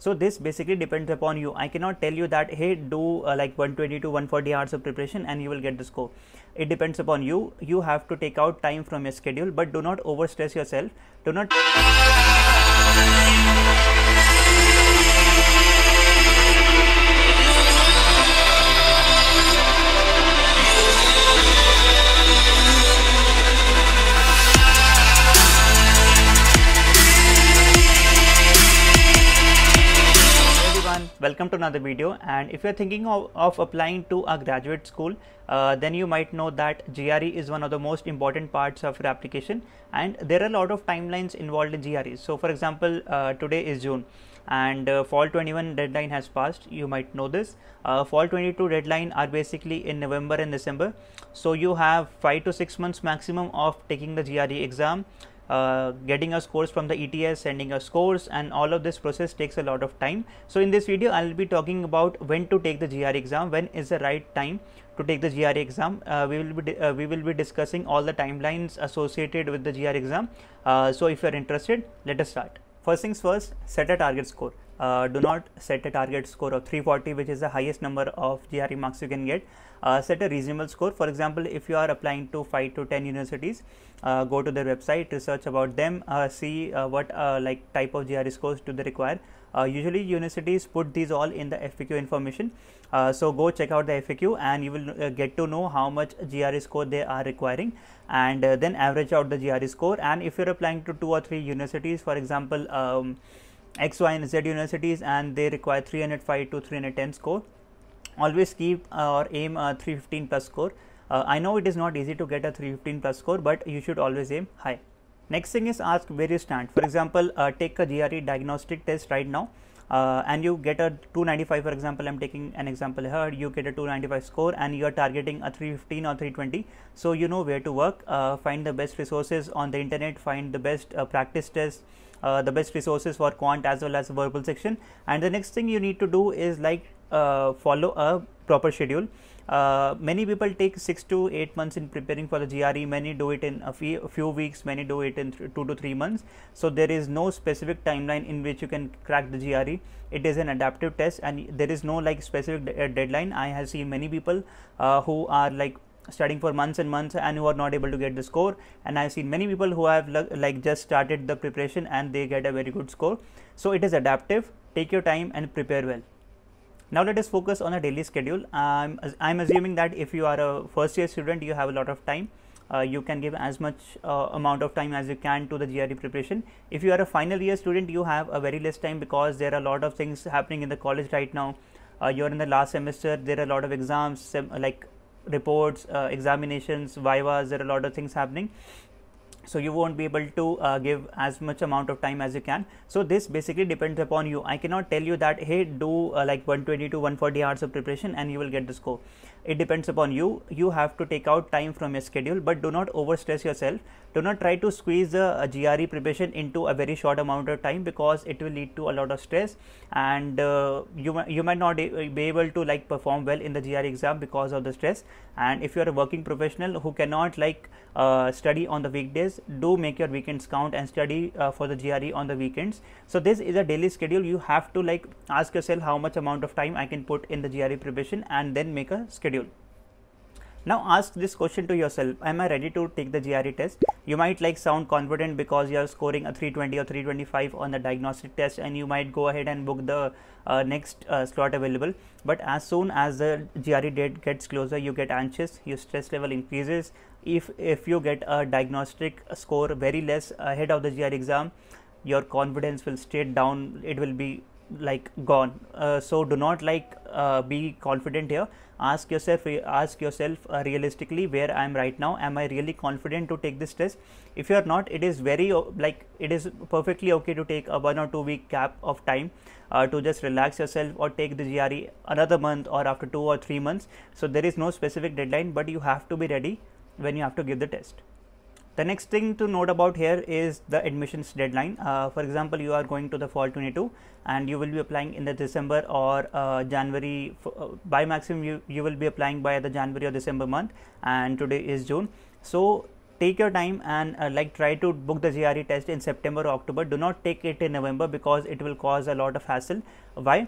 So this basically depends upon you. I cannot tell you that hey, do like 120 to 140 hours of preparation and you will get the score. It depends upon you. You have to take out time from your schedule, but do not overstress yourself. Do not welcome to another video. And if you're thinking of applying to a graduate school, then you might know that GRE is one of the most important parts of your application, and there are a lot of timelines involved in GRE. So for example, today is June and fall 21 deadline has passed. You might know this. Fall 22 deadline are basically in November and December, so you have 5 to 6 months maximum of taking the GRE exam, getting a scores from the ETS, sending us scores, and all of this process takes a lot of time. So in this video I will be talking about when to take the GRE exam, when is the right time to take the GRE exam. We will be discussing all the timelines associated with the GRE exam. So if you are interested, let us start. First things first, set a target score. Do not set a target score of 340, which is the highest number of GRE marks you can get. Set a reasonable score. For example, if you are applying to 5 to 10 universities, go to their website, research about them, see what like type of GRE scores do they require. Usually universities put these all in the FAQ information, so go check out the FAQ and you will get to know how much GRE score they are requiring, and then average out the GRE score. And if you're applying to 2 or 3 universities, for example X, Y and Z universities, and they require 305 to 310 score, always keep or aim a 315 plus score. I know it is not easy to get a 315 plus score, but you should always aim high. Next thing is ask where you stand. For example, take a GRE diagnostic test right now and you get a 295. For example, I'm taking an example here. You get a 295 score and you are targeting a 315 or 320. So you know where to work. Find the best resources on the internet, find the best practice tests, the best resources for quant as well as verbal section. And the next thing you need to do is like follow a proper schedule. Many people take 6 to 8 months in preparing for the GRE. Many do it in a few weeks, many do it in 2 to 3 months. So there is no specific timeline in which you can crack the GRE. It is an adaptive test and there is no like specific deadline. I have seen many people who are like studying for months and months and who are not able to get the score, and I've seen many people who have like just started the preparation and they get a very good score. So it is adaptive. Take your time and prepare well. Now let us focus on a daily schedule. I'm assuming that if you are a first year student, you have a lot of time. You can give as much amount of time as you can to the GRE preparation. If you are a final year student, you have a very less time because there are a lot of things happening in the college right now. You're in the last semester. There are a lot of exams, like reports, examinations, vivas. There are a lot of things happening, so you won't be able to give as much amount of time as you can. So this basically depends upon you. I cannot tell you that hey, do like 120 to 140 hours of preparation and you will get the score. It depends upon you. You have to take out time from your schedule, but do not overstress yourself. Do not try to squeeze the GRE preparation into a very short amount of time, because it will lead to a lot of stress, and you might not be able to like perform well in the GRE exam because of the stress. And if you are a working professional who cannot like study on the weekdays, do make your weekends count and study for the GRE on the weekends. So this is a daily schedule. You have to like ask yourself how much amount of time I can put in the GRE preparation and then make a schedule. Now ask this question to yourself: am I ready to take the GRE test? You might like sound confident because you are scoring a 320 or 325 on the diagnostic test, and you might go ahead and book the next slot available. But as soon as the GRE date gets closer, you get anxious, your stress level increases. If you get a diagnostic score very less ahead of the GRE exam, your confidence will stay down. It will be like gone. So do not like be confident here. Ask yourself realistically where I am right now. Am I really confident to take this test? If you are not, it is very like it is perfectly okay to take a 1 or 2 week gap of time to just relax yourself, or take the GRE another month or after 2 or 3 months. So there is no specific deadline, but you have to be ready when you have to give the test. The next thing to note about here is the admissions deadline. For example, you are going to the fall 22 and you will be applying in the December or January. By maximum you will be applying by the January or December month, and today is June. So take your time and like try to book the GRE test in September or October. Do not take it in November because it will cause a lot of hassle. Why?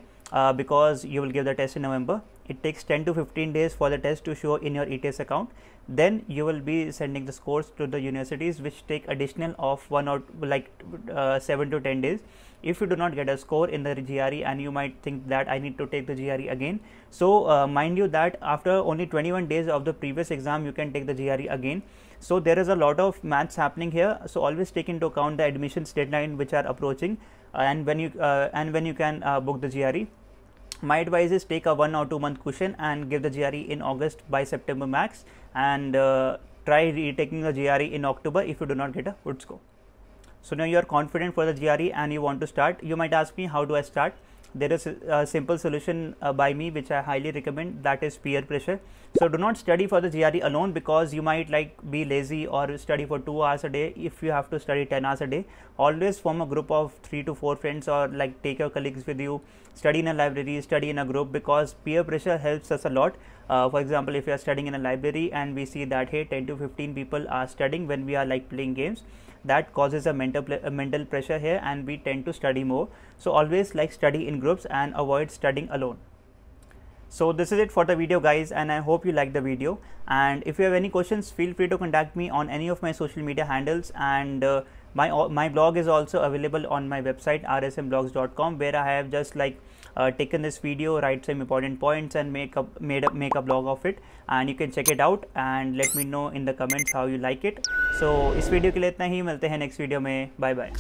Because you will give the test in November. It takes 10 to 15 days for the test to show in your ETS account. Then you will be sending the scores to the universities, which take additional of 7 to 10 days. If you do not get a score in the GRE, and you might think that I need to take the GRE again, so mind you that after only 21 days of the previous exam you can take the GRE again. So there is a lot of maths happening here, so always take into account the admissions deadline which are approaching, and when you can book the GRE. My advice is take a 1 or 2 month cushion and give the GRE in August by September max, and try retaking the GRE in October if you do not get a good score. So now you are confident for the GRE and you want to start. You might ask me, how do I start? There is a simple solution by me which I highly recommend, that is peer pressure. So do not study for the GRE alone, because you might be lazy or study for 2 hours a day if you have to study 10 hours a day. Always form a group of 3 to 4 friends, or take your colleagues with you, study in a library, study in a group, because peer pressure helps us a lot. For example, if you are studying in a library and we see that hey, 10 to 15 people are studying when we are playing games, that causes a mental pressure here, and we tend to study more. So always study in groups and avoid studying alone. So this is it for the video, guys, and I hope you like the video. And if you have any questions, feel free to contact me on any of my social media handles, and my blog is also available on my website rsmblogs.com, where I have just taken this video, write some important points and make a blog of it, and you can check it out and let me know in the comments how you like it. So इस video के लिए इतना ही, मिलते हैं next video में, bye bye.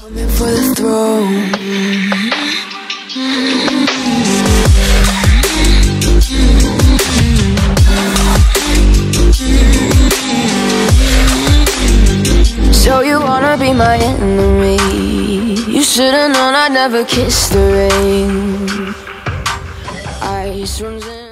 So you wanna be my enemy? You should've known I'd never kiss the rain. Ice runs in